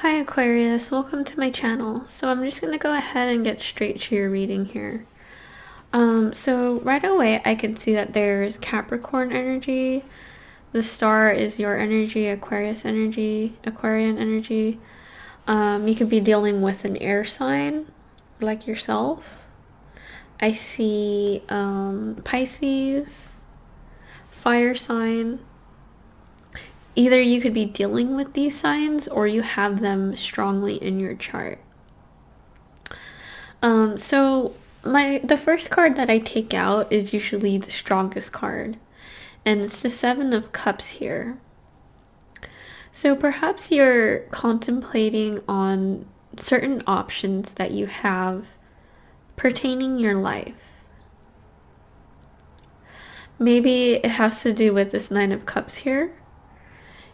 Hi Aquarius, welcome to my channel. So I'm just going to go ahead and get straight to your reading here. So right away I can see that there's Capricorn energy. The star is your energy, Aquarius energy, Aquarian energy. You could be dealing with an air sign like yourself. I see Pisces, fire sign. Either you could be dealing with these signs or you have them strongly in your chart. So the first card that I take out is usually the strongest card, and it's the Seven of Cups here. So perhaps you're contemplating on certain options that you have pertaining your life. Maybe it has to do with this Nine of Cups here,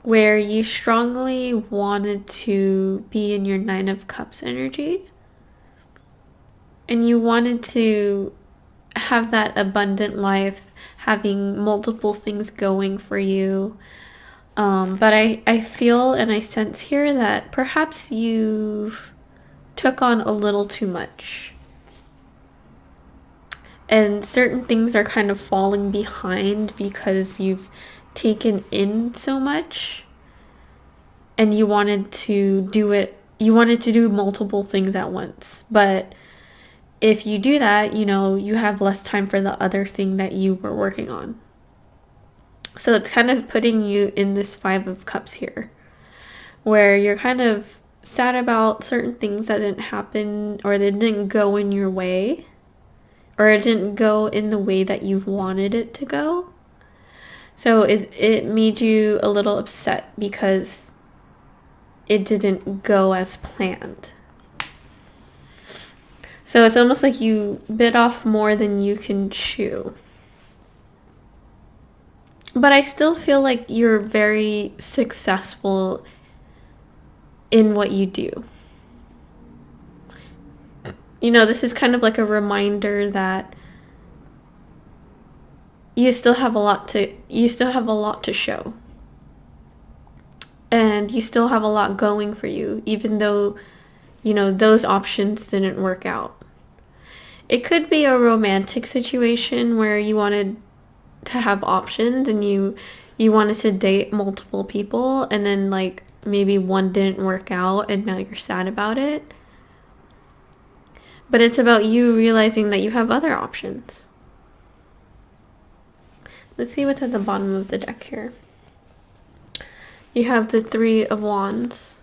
where you strongly wanted to be in your Nine of Cups energy, and you wanted to have that abundant life, having multiple things going for you. But I feel and I sense here that perhaps you took on a little too much. And certain things are kind of falling behind because you've taken in so much. And you wanted to do multiple things at once. But if you do that, you have less time for the other thing that you were working on. So it's kind of putting you in this Five of Cups here, where you're kind of sad about certain things that didn't happen, or they didn't go in your way, or it didn't go in the way that you wanted it to go. So it made you a little upset because it didn't go as planned. So it's almost like you bit off more than you can chew. But I still feel like you're very successful in what you do. This is kind of like a reminder that you still have a lot to show. And you still have a lot going for you, even though, those options didn't work out. It could be a romantic situation where you wanted to have options and you wanted to date multiple people, and then like maybe one didn't work out and now you're sad about it. But it's about you realizing that you have other options. Let's see what's at the bottom of the deck here. You have the Three of Wands.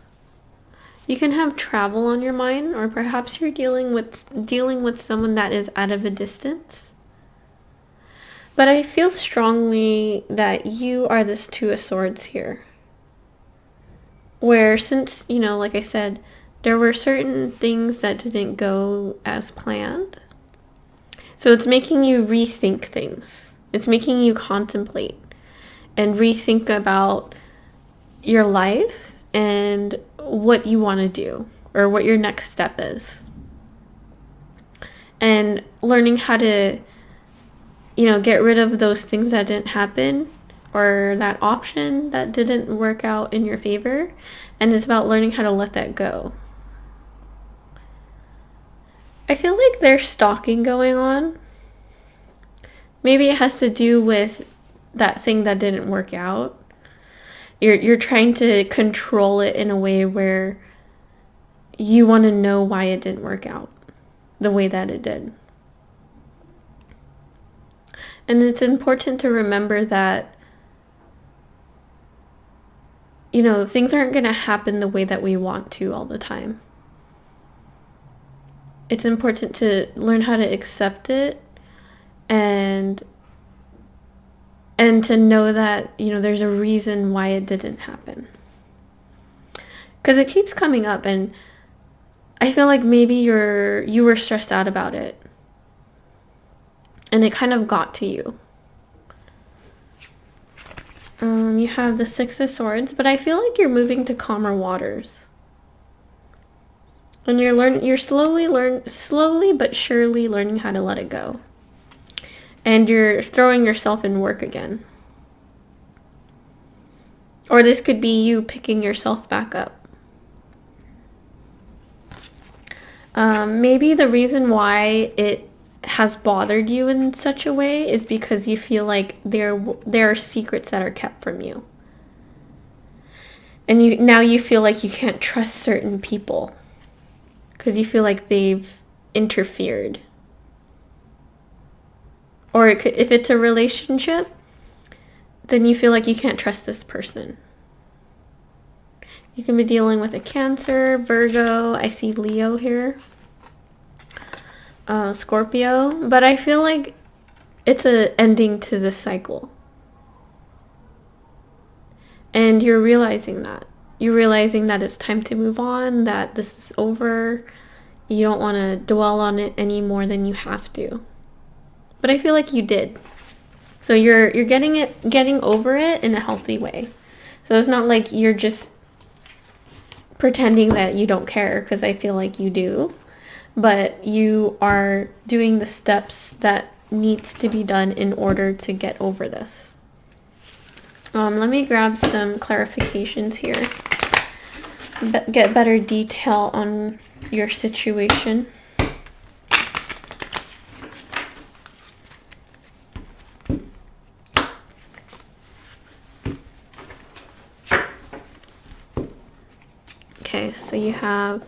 You can have travel on your mind, or perhaps you're dealing with someone that is out of a distance. But I feel strongly that you are this Two of Swords here. Where since, like I said, there were certain things that didn't go as planned. So it's making you rethink things. It's making you contemplate and rethink about your life and what you want to do or what your next step is. And learning how to, get rid of those things that didn't happen or that option that didn't work out in your favor. And it's about learning how to let that go. I feel like there's stalking going on. Maybe it has to do with that thing that didn't work out. You're trying to control it in a way where you want to know why it didn't work out the way that it did. And it's important to remember that, things aren't going to happen the way that we want to all the time. It's important to learn how to accept it and to know that, there's a reason why it didn't happen. Because it keeps coming up, and I feel like maybe you were stressed out about it. And it kind of got to you. You have the Six of Swords, but I feel like you're moving to calmer waters. And you're slowly but surely learning how to let it go. And you're throwing yourself in work again. Or this could be you picking yourself back up. Maybe the reason why it has bothered you in such a way is because you feel like there are secrets that are kept from you. And now you feel like you can't trust certain people because you feel like they've interfered. Or if it's a relationship, then you feel like you can't trust this person. You can be dealing with a Cancer, Virgo, I see Leo here, Scorpio, but I feel like it's an ending to this cycle. And you're realizing that. You're realizing that it's time to move on, that this is over. You don't want to dwell on it any more than you have to. But I feel like you did. So you're getting over it in a healthy way. So it's not like you're just pretending that you don't care, because I feel like you do. But you are doing the steps that needs to be done in order to get over this. Let me grab some clarifications here. Get better detail on your situation. Okay, so you have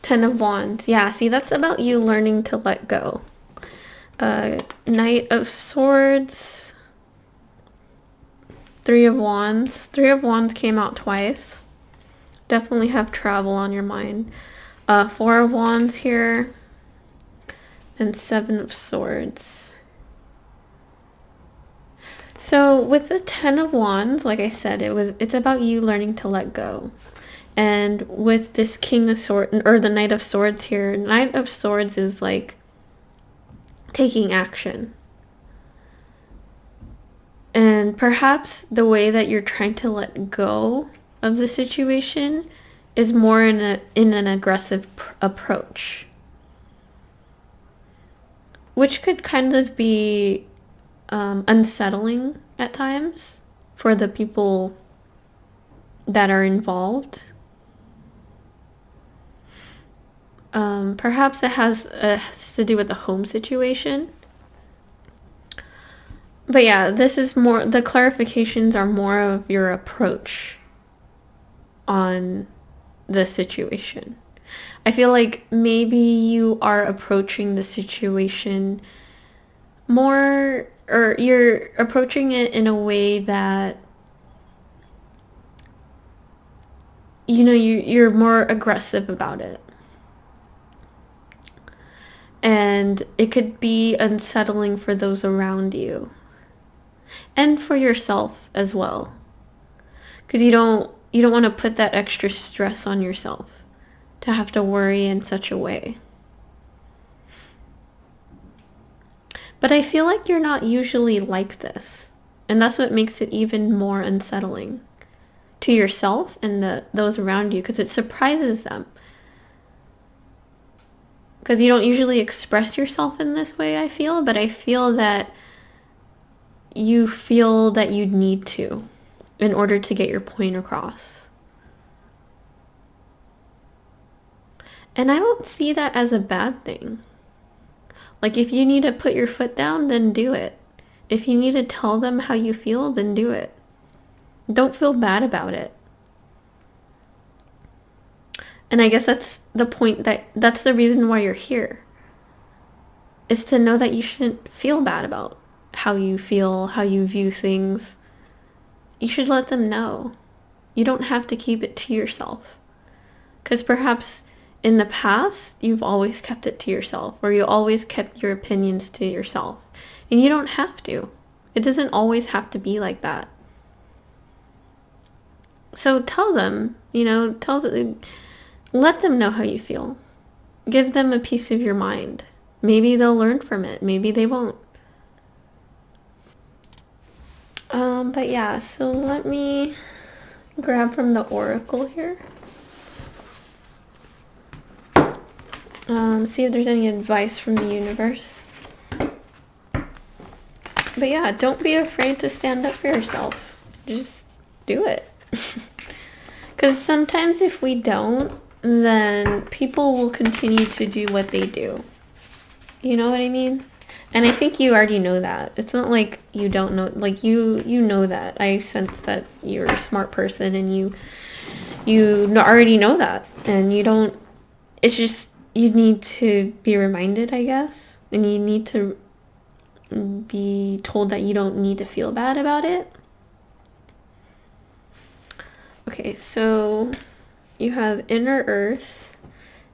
Ten of Wands. Yeah, see, that's about you learning to let go. Knight of Swords. Three of Wands. Three of Wands came out twice. Definitely have travel on your mind. Four of Wands here. And Seven of Swords. So with the Ten of Wands, like I said, it's about you learning to let go. And with this King of Swords, or the Knight of Swords here, Knight of Swords is like taking action. And perhaps the way that you're trying to let go of the situation is more in an aggressive approach. Which could kind of be unsettling at times for the people that are involved. Perhaps it has to do with the home situation. But yeah, this is more, the clarifications are more of your approach on the situation. I feel like maybe you are approaching the situation more, or you're approaching it in a way that, you know, you're more aggressive about it. And it could be unsettling for those around you. And for yourself as well. Because you don't want to put that extra stress on yourself to have to worry in such a way. But I feel like you're not usually like this. And that's what makes it even more unsettling to yourself and those around you, because it surprises them. Because you don't usually express yourself in this way, I feel. But I feel that you feel that you need to in order to get your point across. And I don't see that as a bad thing. Like, if you need to put your foot down, then do it. If you need to tell them how you feel, then do it. Don't feel bad about it. And I guess that's the point, that's the reason why you're here. Is to know that you shouldn't feel bad about how you feel, how you view things. You should let them know. You don't have to keep it to yourself. Because perhaps in the past, you've always kept it to yourself, or you always kept your opinions to yourself. And you don't have to. It doesn't always have to be like that. So tell them, let them know how you feel. Give them a piece of your mind. Maybe they'll learn from it. Maybe they won't. But yeah, so let me grab from the oracle here. See if there's any advice from the universe. But yeah, don't be afraid to stand up for yourself. Just do it. Because sometimes if we don't, then people will continue to do what they do. You know what I mean? And I think you already know that. It's not like you don't know, like you know that. I sense that you're a smart person and you already know that. And you don't, it's just, you need to be reminded, I guess. And you need to be told that you don't need to feel bad about it. Okay, so you have inner earth.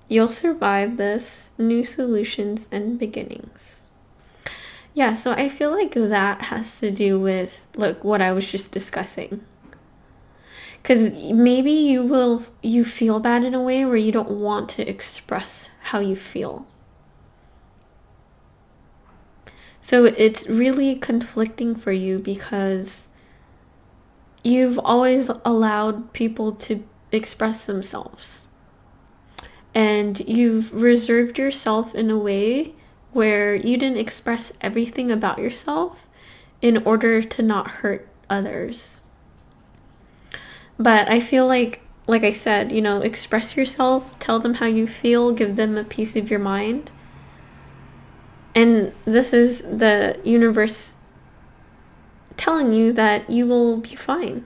You'll survive this. New solutions and beginnings. Yeah, so I feel like that has to do with like what I was just discussing. Because maybe you feel bad in a way where you don't want to express how you feel. So it's really conflicting for you because you've always allowed people to express themselves. And you've reserved yourself in a way where you didn't express everything about yourself in order to not hurt others. But I feel like I said, express yourself, tell them how you feel, give them a piece of your mind. And this is the universe telling you that you will be fine.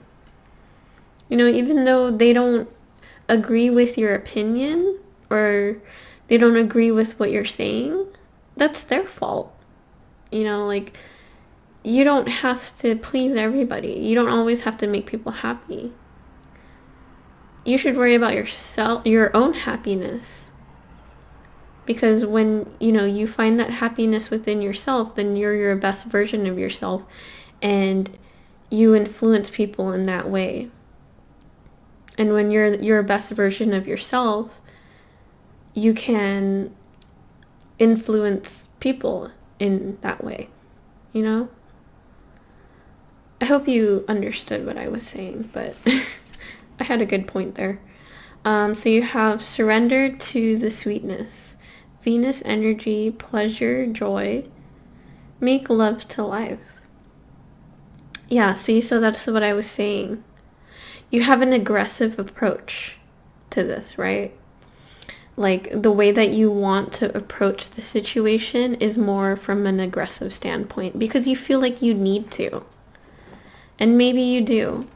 Even though they don't agree with your opinion or they don't agree with what you're saying, that's their fault. Like, you don't have to please everybody. You don't always have to make people happy. You should worry about yourself, your own happiness. Because when, you find that happiness within yourself, then you're your best version of yourself and you influence people in that way. And when you're your best version of yourself, you can influence people in that way, I hope you understood what I was saying, but I had a good point there. So you have surrender to the sweetness, Venus energy, pleasure, joy, make love to life. Yeah, see, so that's what I was saying. You have an aggressive approach to this, right? Like, the way that you want to approach the situation is more from an aggressive standpoint because you feel like you need to. And maybe you do.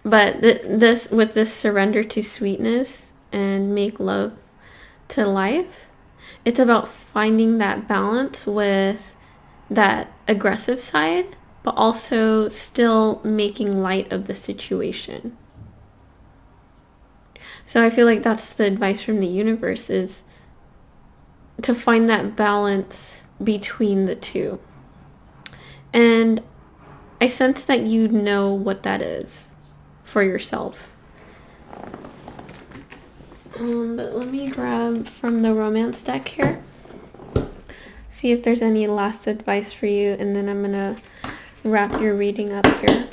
But with this surrender to sweetness and make love to life, it's about finding that balance with that aggressive side, but also still making light of the situation. So I feel like that's the advice from the universe, is to find that balance between the two. And I sense that you know what that is for yourself. But let me grab from the romance deck here. See if there's any last advice for you, and then I'm gonna wrap your reading up here.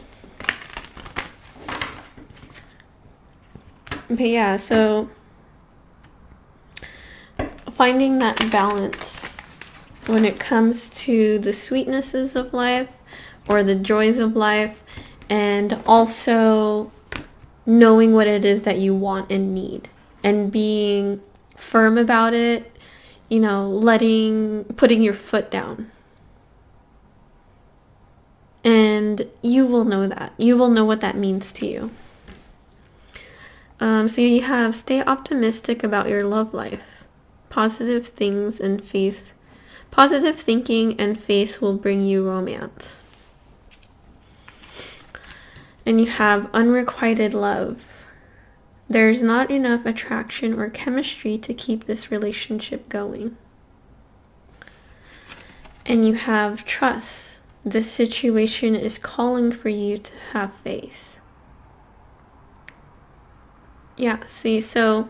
But yeah, so finding that balance when it comes to the sweetnesses of life or the joys of life, and also knowing what it is that you want and need and being firm about it, putting your foot down. And you will know that. You will know what that means to you. So you have stay optimistic about your love life. Positive things and faith. Positive thinking and faith will bring you romance. And you have unrequited love. There's not enough attraction or chemistry to keep this relationship going. And you have trust. This situation is calling for you to have faith. Yeah, see, so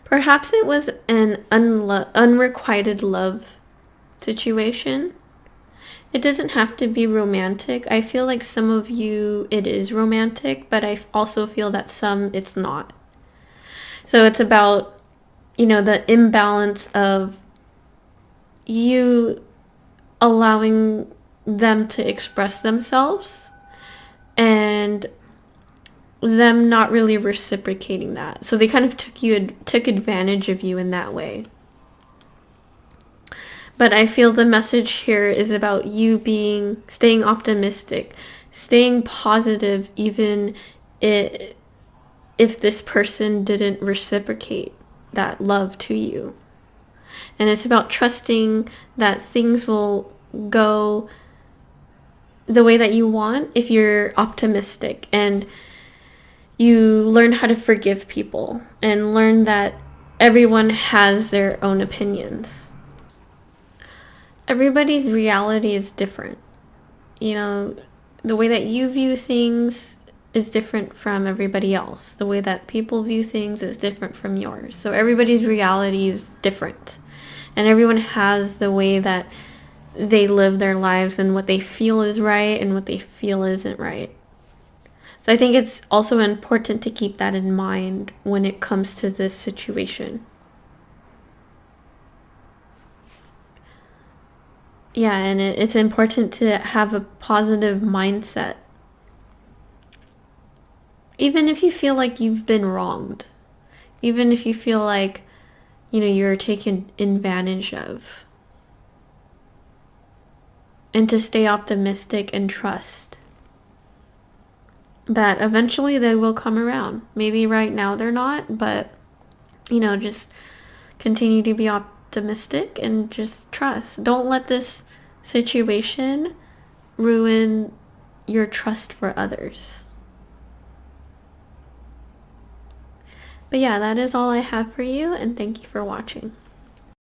perhaps it was an unrequited love situation. It doesn't have to be romantic. I feel like some of you, it is romantic, but I also feel that some, it's not. So it's about, the imbalance of you allowing them to express themselves and them not really reciprocating that. So they kind of took advantage of you in that way. But I feel the message here is about you staying optimistic, staying positive, even if this person didn't reciprocate that love to you. And it's about trusting that things will go the way that you want if you're optimistic and you learn how to forgive people and learn that everyone has their own opinions. Everybody's reality is different. You know, the way that you view things is different from everybody else. The way that people view things is different from yours. So everybody's reality is different. And everyone has the way that they live their lives and what they feel is right and what they feel isn't right. So I think it's also important to keep that in mind when it comes to this situation. Yeah, and it's important to have a positive mindset. Even if you feel like you've been wronged. Even if you feel like, you're taken advantage of. And to stay optimistic and trust that eventually they will come around. Maybe right now they're not, but, just continue to be optimistic and just trust. Don't let this situation ruin your trust for others. But yeah, that is all I have for you, and thank you for watching.